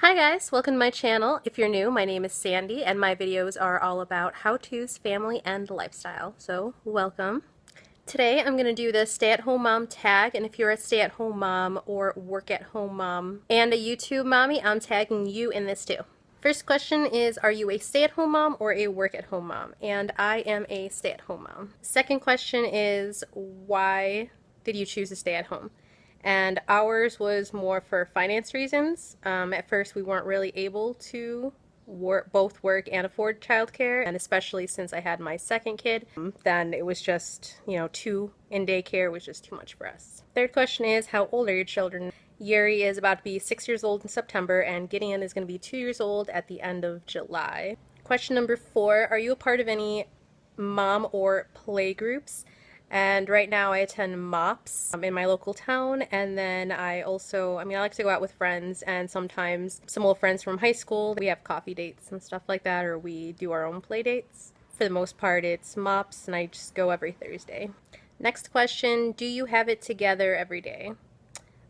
Hi guys, welcome to my channel. If you're new, my name is Sandy and my videos are all about how-tos, family, and lifestyle. So welcome. Today I'm going to do the stay-at-home mom tag, and if you're a stay-at-home mom or work-at-home mom and a YouTube mommy, I'm tagging you in this too. First question is, are you a stay-at-home mom or a work-at-home mom? And I am a stay-at-home mom. Second question is, why did you choose to stay at home? And ours was more for finance reasons. At first, we weren't really able to both work and afford childcare, and especially since I had my second kid, then it was just, two in daycare was just too much for us. Third question is, how old are your children? Yuri is about to be 6 years old in September, and Gideon is going to be 2 years old at the end of July. Question number 4, are you a part of any mom or play groups? And right now I attend MOPS in my local town, and then I like to go out with friends, and sometimes some old friends from high school. We have coffee dates and stuff like that, or we do our own play dates. For the most part, it's MOPS, and I just go every Thursday. Next question, do you have it together every day?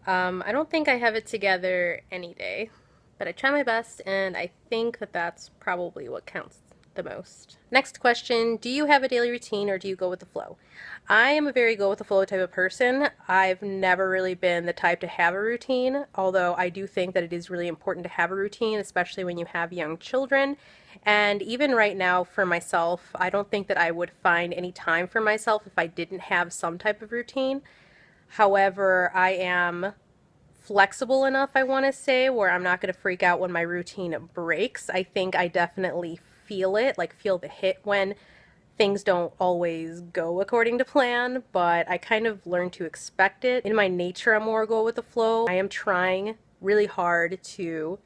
I don't think I have it together any day, but I try my best, and I think that that's probably what counts the most. Next question, do you have a daily routine or do you go with the flow? I am a very go with the flow type of person. I've never really been the type to have a routine, although I do think that it is really important to have a routine, especially when you have young children. And even right now for myself, I don't think that I would find any time for myself if I didn't have some type of routine. However, I am flexible enough, I want to say, where I'm not going to freak out when my routine breaks. I think I definitely feel it, feel the hit when things don't always go according to plan, but I kind of learned to expect it. In my nature, I'm more go with the flow. I am trying really hard to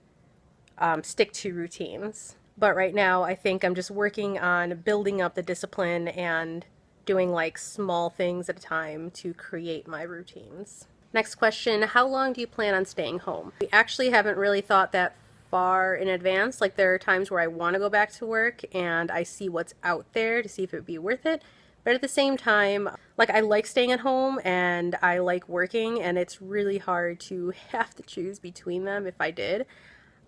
stick to routines. But right now, I think I'm just working on building up the discipline and doing small things at a time to create my routines. Next question, how long do you plan on staying home? We actually haven't really thought that far in advance. There are times where I want to go back to work and I see what's out there to see if it would be worth it. But at the same time, I like staying at home and I like working, and it's really hard to have to choose between them if I did.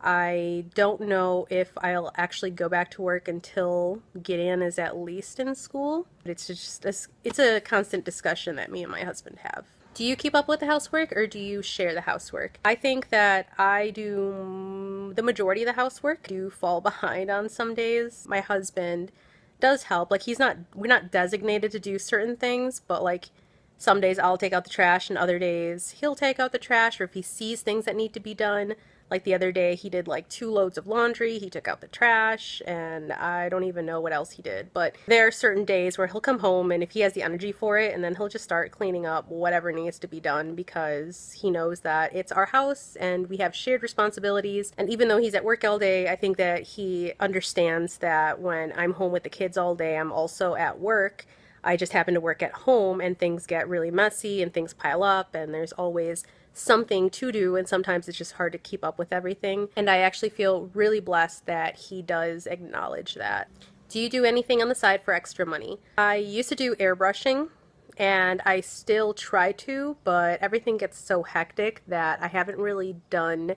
I don't know if I'll actually go back to work until Gideon is at least in school. It's a constant discussion that me and my husband have. Do you keep up with the housework or do you share the housework? I think that I do the majority of the housework. I do fall behind on some days. My husband does help. We're not designated to do certain things, but some days I'll take out the trash and other days he'll take out the trash, or if he sees things that need to be done. The other day he did 2 loads of laundry, he took out the trash, and I don't even know what else he did. But there are certain days where he'll come home and if he has the energy for it, and then he'll just start cleaning up whatever needs to be done, because he knows that it's our house and we have shared responsibilities. And even though he's at work all day, I think that he understands that when I'm home with the kids all day, I'm also at work. I just happen to work at home and things get really messy and things pile up and there's always something to do, and sometimes it's just hard to keep up with everything. And I actually feel really blessed that he does acknowledge that. Do you do anything on the side for extra money? I used to do airbrushing and I still try to, but everything gets so hectic that I haven't really done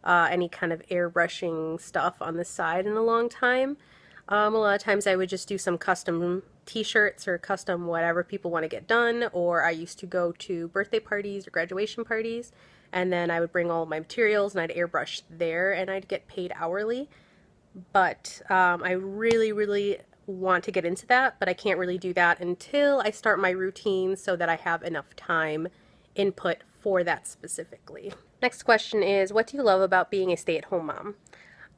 any kind of airbrushing stuff on the side in a long time. A lot of times I would just do some custom t-shirts or custom whatever people want to get done, or I used to go to birthday parties or graduation parties, and then I would bring all of my materials and I'd airbrush there and I'd get paid hourly. But I really want to get into that, but I can't really do that until I start my routine so that I have enough time input for that specifically. Next question is, what do you love about being a stay-at-home mom?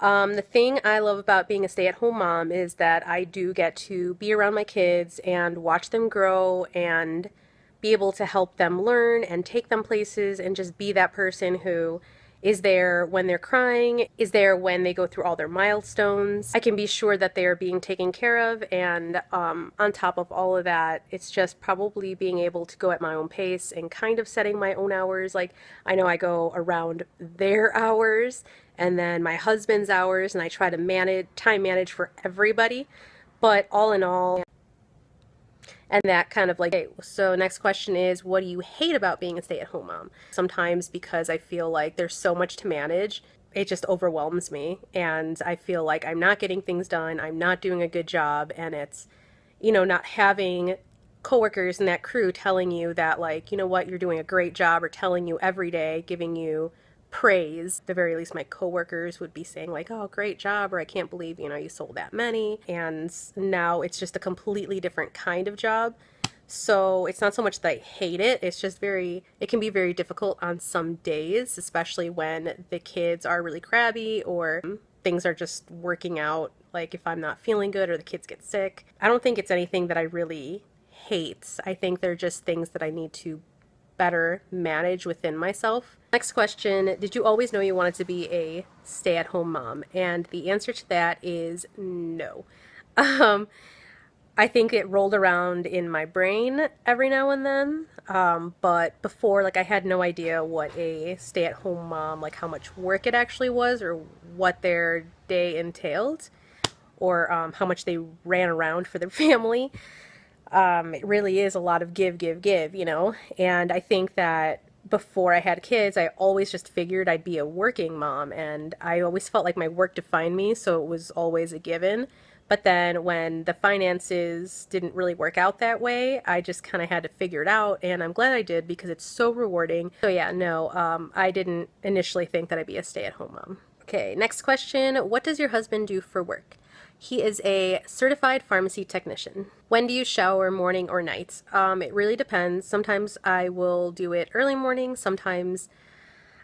The thing I love about being a stay-at-home mom is that I do get to be around my kids and watch them grow and be able to help them learn and take them places and just be that person who is there when they're crying, is there when they go through all their milestones. I can be sure that they are being taken care of, and on top of all of that, it's just probably being able to go at my own pace and kind of setting my own hours. I know I go around their hours and then my husband's hours, and I try to time manage for everybody. But all in all, and that kind of okay, so next question is, what do you hate about being a stay-at-home mom? Sometimes because I feel like there's so much to manage, it just overwhelms me, and I feel like I'm not getting things done, I'm not doing a good job, and it's, not having coworkers in that crew telling you that, like, you know what, you're doing a great job, or telling you every day, giving you praise. At the very least, my coworkers would be saying like, oh, great job, or I can't believe, you sold that many. And now it's just a completely different kind of job. So it's not so much that I hate it, it's just it can be very difficult on some days, especially when the kids are really crabby or things are just working out, like if I'm not feeling good or the kids get sick. I don't think it's anything that I really hate. I think they're just things that I need to better manage within myself. Next question, did you always know you wanted to be a stay-at-home mom? And the answer to that is no. I think it rolled around in my brain every now and then, but before, like, I had no idea what a stay-at-home mom, like how much work it actually was, or what their day entailed, or how much they ran around for their family. It really is a lot of give, give, give, and I think that before I had kids, I always just figured I'd be a working mom, and I always felt like my work defined me, so it was always a given. But then when the finances didn't really work out that way, I just kind of had to figure it out, and I'm glad I did because it's so rewarding. So yeah, no, I didn't initially think that I'd be a stay-at-home mom. Okay, next question. What does your husband do for work? He is a certified pharmacy technician. When do you shower, morning or night? It really depends. Sometimes I will do it early morning, sometimes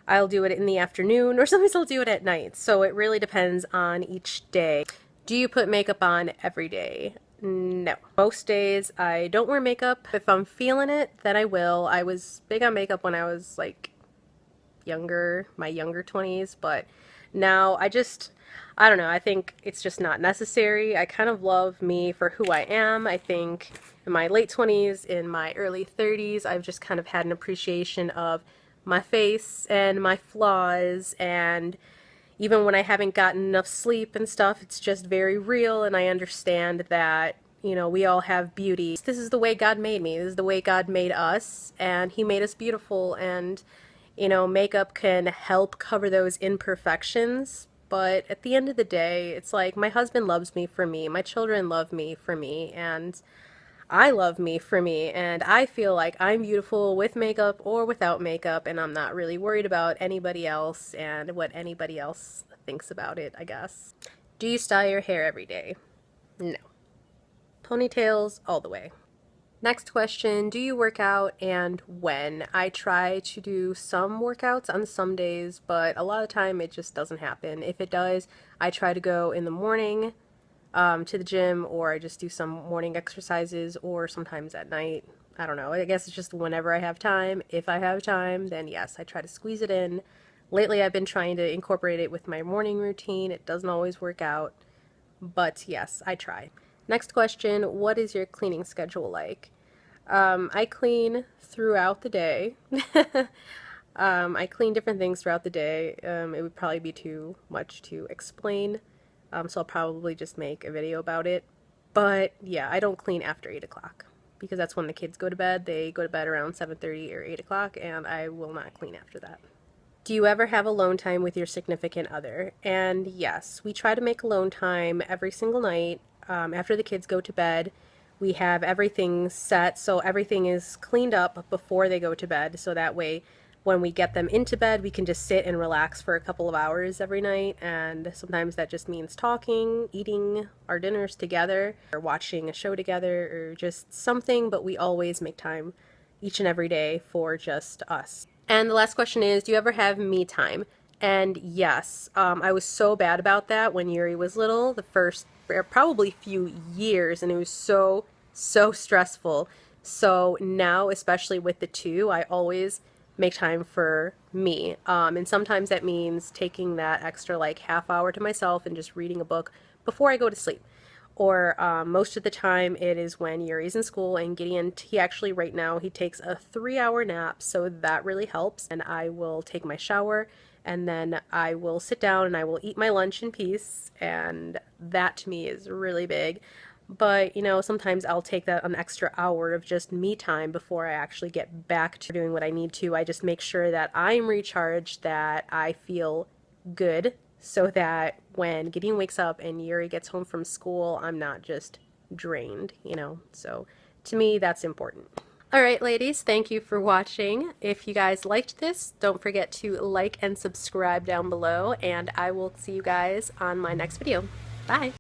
I'll do it in the afternoon, or sometimes I'll do it at night. So it really depends on each day. Do you put makeup on every day? No. Most days I don't wear makeup. If I'm feeling it, then I will. I was big on makeup when I was like my younger 20s, but now I don't know, I think it's just not necessary. I kind of love me for who I am. I think in my late 20s, in my early 30s, I've just kind of had an appreciation of my face and my flaws, and even when I haven't gotten enough sleep and stuff, it's just very real, and I understand that, we all have beauty. This is the way God made me. This is the way God made us, and He made us beautiful, and, makeup can help cover those imperfections. But at the end of the day, it's like my husband loves me for me, my children love me for me, and I love me for me, and I feel like I'm beautiful with makeup or without makeup, and I'm not really worried about anybody else and what anybody else thinks about it, I guess. Do you style your hair every day? No. Ponytails all the way. Next question, do you work out and when? I try to do some workouts on some days, but a lot of the time it just doesn't happen. If it does, I try to go in the morning to the gym, or I just do some morning exercises, or sometimes at night. I don't know. I guess it's just whenever I have time. If I have time, then yes, I try to squeeze it in. Lately, I've been trying to incorporate it with my morning routine. It doesn't always work out, but yes, I try. Next question, what is your cleaning schedule like? I clean throughout the day. I clean different things throughout the day. It would probably be too much to explain, so I'll probably just make a video about it. But yeah, I don't clean after 8 o'clock because that's when the kids go to bed. They go to bed around 7:30 or 8 o'clock, and I will not clean after that. Do you ever have alone time with your significant other? And yes, we try to make alone time every single night. After the kids go to bed, we have everything set, so everything is cleaned up before they go to bed, so that way when we get them into bed, we can just sit and relax for a couple of hours every night. And sometimes that just means talking, eating our dinners together, or watching a show together, or just something, but we always make time each and every day for just us. And the last question is, do you ever have me time? And yes, I was so bad about that when Yuri was little, the first probably few years, and it was so stressful. So now, especially with the two, I always make time for me. And sometimes that means taking that extra like half hour to myself and just reading a book before I go to sleep. Or most of the time it is when Yuri's in school, and Gideon, he actually right now, he takes a 3-hour nap, so that really helps. And I will take my shower, and then I will sit down and I will eat my lunch in peace, and that to me is really big. But, sometimes I'll take that an extra hour of just me time before I actually get back to doing what I need to. I just make sure that I'm recharged, that I feel good so that when Gideon wakes up and Yuri gets home from school, I'm not just drained, you know? So to me, that's important. Alright ladies, thank you for watching. If you guys liked this, don't forget to like and subscribe down below, and I will see you guys on my next video. Bye!